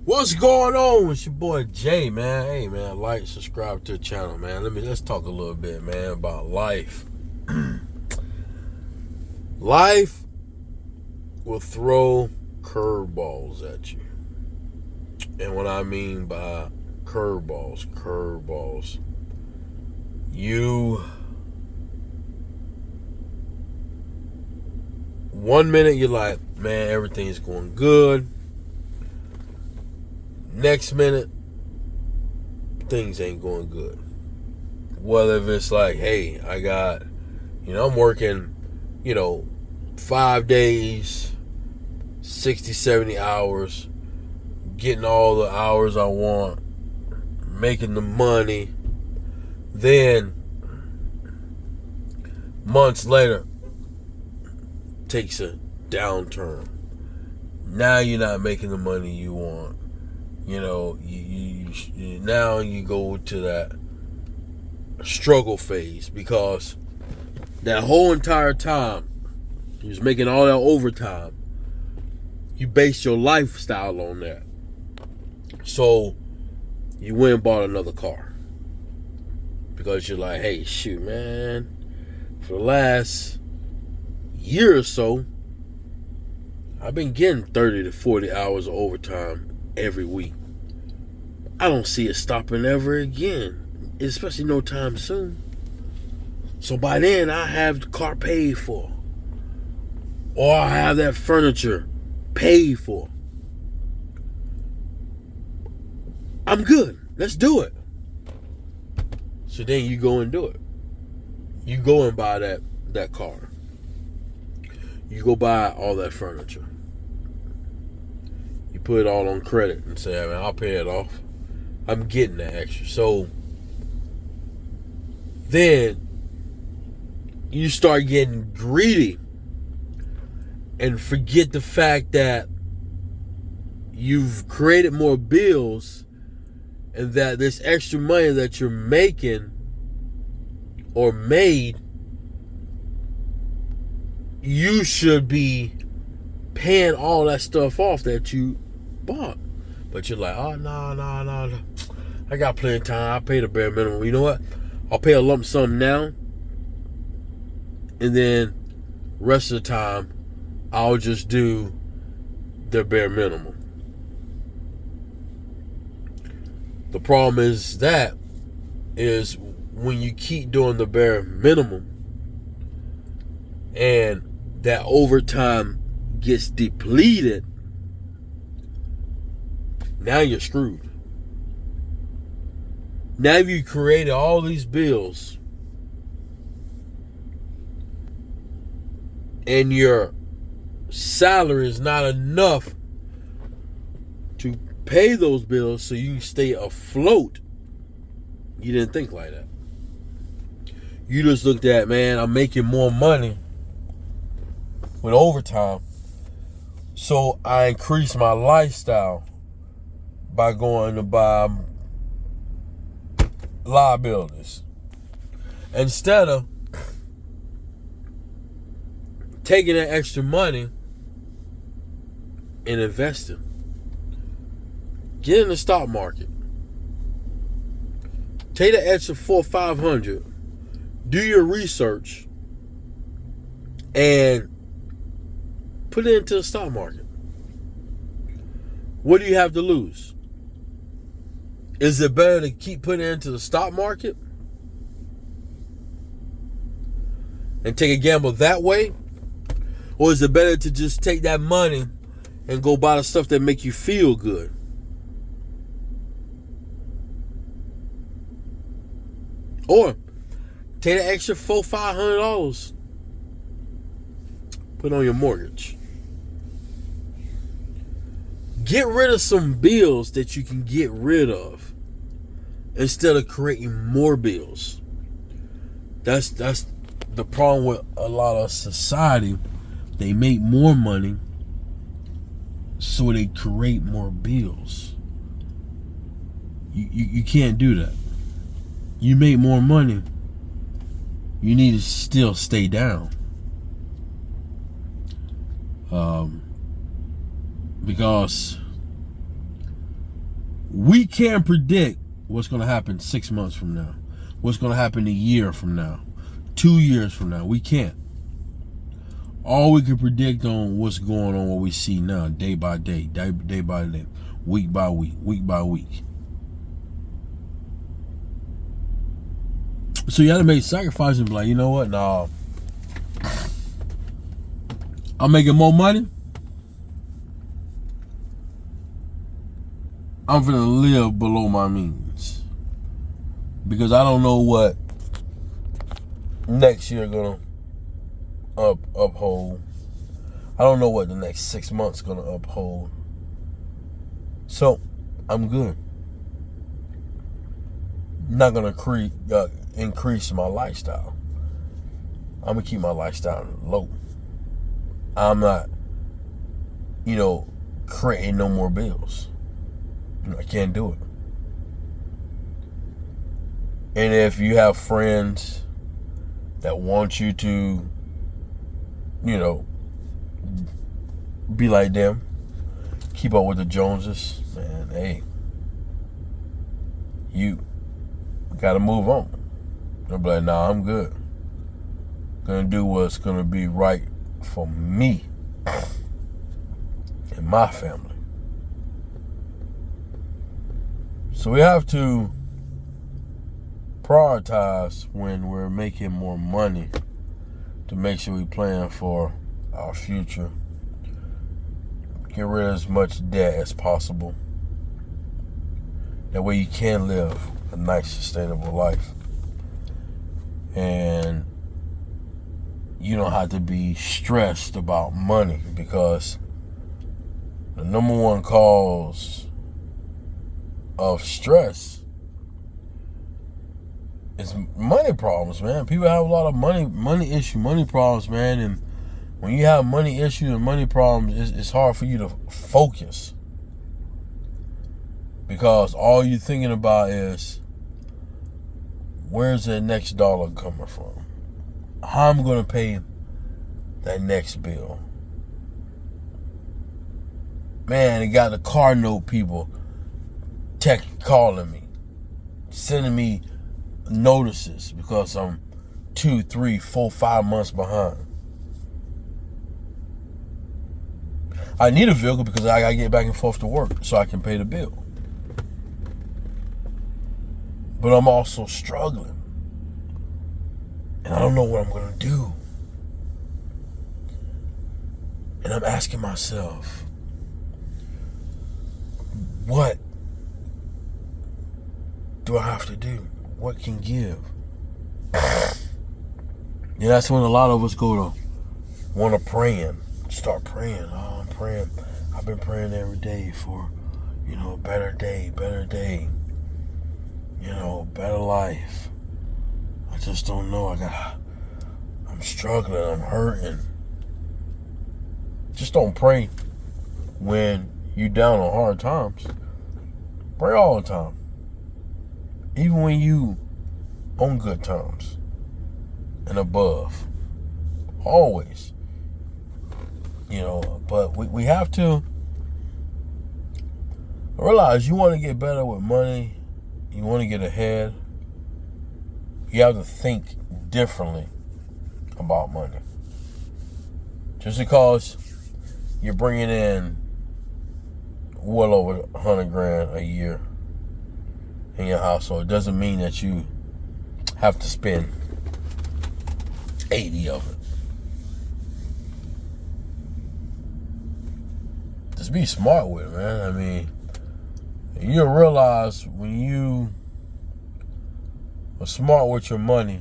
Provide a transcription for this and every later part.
What's going on? It's your boy Jay, man. Hey, man, like, subscribe to the channel, man. Let's talk a little bit, man, about life. Life will throw curveballs at you. And what I mean by curveballs, you 1 minute you're like, man, everything's going good. Next minute, things ain't going good. Whether if it's like, hey, I'm working, 5 days, 60, 70 hours, getting all the hours I want, making the money. Then, months later, takes a downturn. Now you're not making the money you want. Now you go to that struggle phase because that whole entire time you was making all that overtime. You based your lifestyle on that. So you went and bought another car because you're like, hey, shoot, man, for the last year or so, I've been getting 30 to 40 hours of overtime every week. I don't see it stopping ever again, especially no time soon. So by then, I have the car paid for, or I have that furniture paid for. I'm good. Let's do it. So then you go and do it. You go and buy that car. You go buy all that furniture. You put it all on credit and say, man, I'll pay it off. I'm getting that extra. So then you start getting greedy and forget the fact that you've created more bills and that this extra money that you're making or made, you should be paying all that stuff off that you bought. But you're like, oh, no. I got plenty of time. I'll pay the bare minimum. You know what? I'll pay a lump sum now. And then rest of the time, I'll just do the bare minimum. The problem is when you keep doing the bare minimum and that overtime gets depleted, now you're screwed. Now you created all these bills and your salary is not enough to pay those bills so you can stay afloat. You didn't think like that. You just looked at, man, I'm making more money with overtime, so I increase my lifestyle by going to buy liabilities instead of taking that extra money and investing. Get in the stock market. Take the extra $400 or $500. Do your research and put it into the stock market. What do you have to lose? Is it better to keep putting it into the stock market and take a gamble that way? Or is it better to just take that money and go buy the stuff that make you feel good? Or take the extra $400, $500, put on your mortgage. Get rid of some bills that you can get rid of instead of creating more bills. That's the problem with a lot of society. They make more money, so they create more bills. You can't do that. You make more money, you need to still stay down. Because We can't predict what's going to happen 6 months from now, what's going to happen a year from now, 2 years from now. We can't. All we can predict on what's going on, what we see now, day by day, day by day, week by week, week by week. So you have to make sacrifices and be like, you know what? Nah, I'm making more money. I'm gonna live below my means, because I don't know what next year gonna uphold. I don't know what the next 6 months gonna uphold. So I'm good. Not gonna increase my lifestyle. I'm gonna keep my lifestyle low. I'm not, creating no more bills. I can't do it. And if you have friends that want you to, be like them, keep up with the Joneses, man, hey, you gotta move on. They'll be like, nah, I'm good. Gonna do what's gonna be right for me and my family. So we have to prioritize when we're making more money to make sure we plan for our future. Get rid of as much debt as possible. That way you can live a nice, sustainable life. And you don't have to be stressed about money, because the number one cause of stress is money problems, man. People have a lot of money issues, money problems, man. And when you have money issues and money problems, it's hard for you to focus, because all you're thinking about is, where's that next dollar coming from? How am I going to pay that next bill? Man, they got the car note people calling me, sending me notices because I'm 2, 3, 4, 5 months behind. I need a vehicle because I gotta get back and forth to work so I can pay the bill. But I'm also struggling, and I don't know what I'm gonna do. And I'm asking myself, what do I have to do? What can give? Yeah, that's when a lot of us go to want to praying. Start praying. Oh, I'm praying. I've been praying every day for, a better day, better life. I just don't know. I'm struggling. I'm hurting. Just don't pray when you down on hard times. Pray all the time. Even when you on good times and above. Always. But we have to realize, you want to get better with money, you want to get ahead, you have to think differently about money. Just because you're bringing in well over 100 grand a year in your household doesn't mean that you have to spend 80 of it. Just be smart with it, man. I mean, you'll realize when you are smart with your money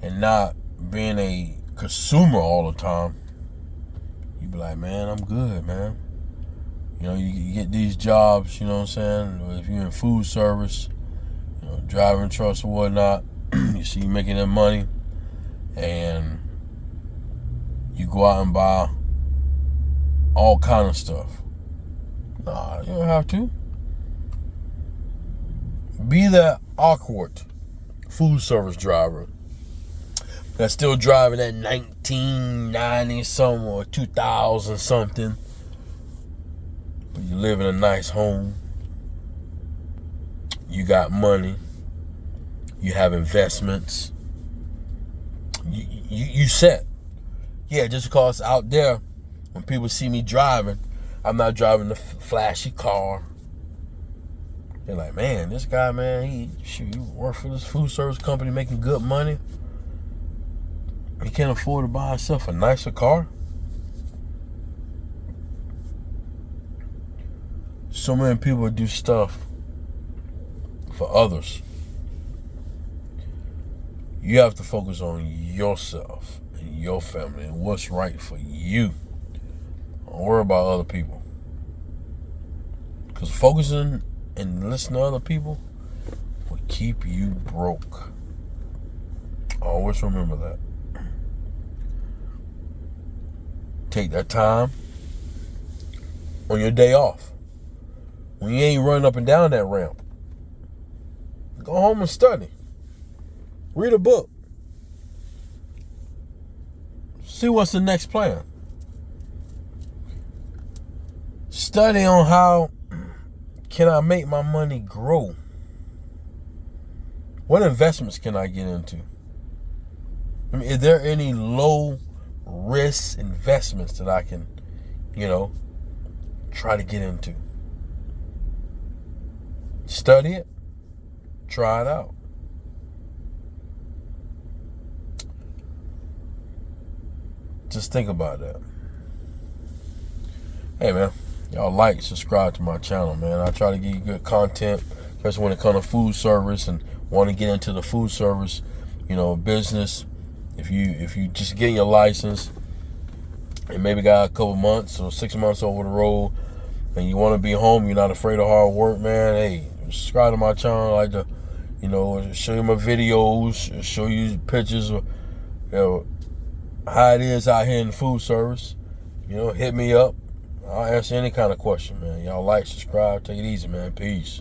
and not being a consumer all the time, you be like, man, I'm good, man. You get these jobs, you know what I'm saying? If you're in food service, driving trucks or whatnot, you see you making that money, and you go out and buy all kind of stuff. Nah, you don't have to. Be that awkward food service driver that's still driving that 1990 something or 2000 something, but you live in a nice home, You got money. You have investments. You set. Yeah, just because out there, when people see me driving, I'm not driving the flashy car. They're like, man, this guy, man, he work for this food service company making good money. He can't afford to buy himself a nicer car. So many people do stuff for others. You have to focus on yourself and your family and what's right for you. Don't worry about other people. Because focusing and listening to other people will keep you broke. Always remember that. Take that time on your day off. When you ain't running up and down that ramp, go home and study. Read a book. See what's the next plan. Study on how can I make my money grow. What investments can I get into? I mean, is there any low risk investments that I can, try to get into? Study it. Try it out. Just think about that. Hey, man. Y'all like, subscribe to my channel, man. I try to give you good content, especially when it comes to food service and want to get into the food service, business. If you just get your license and maybe got a couple months or 6 months over the road and you want to be home, you're not afraid of hard work, man, hey, subscribe to my channel. I like to, show you my videos, show you pictures of, how it is out here in the food service. Hit me up. I'll answer any kind of question, man. Y'all like, subscribe, take it easy, man. Peace.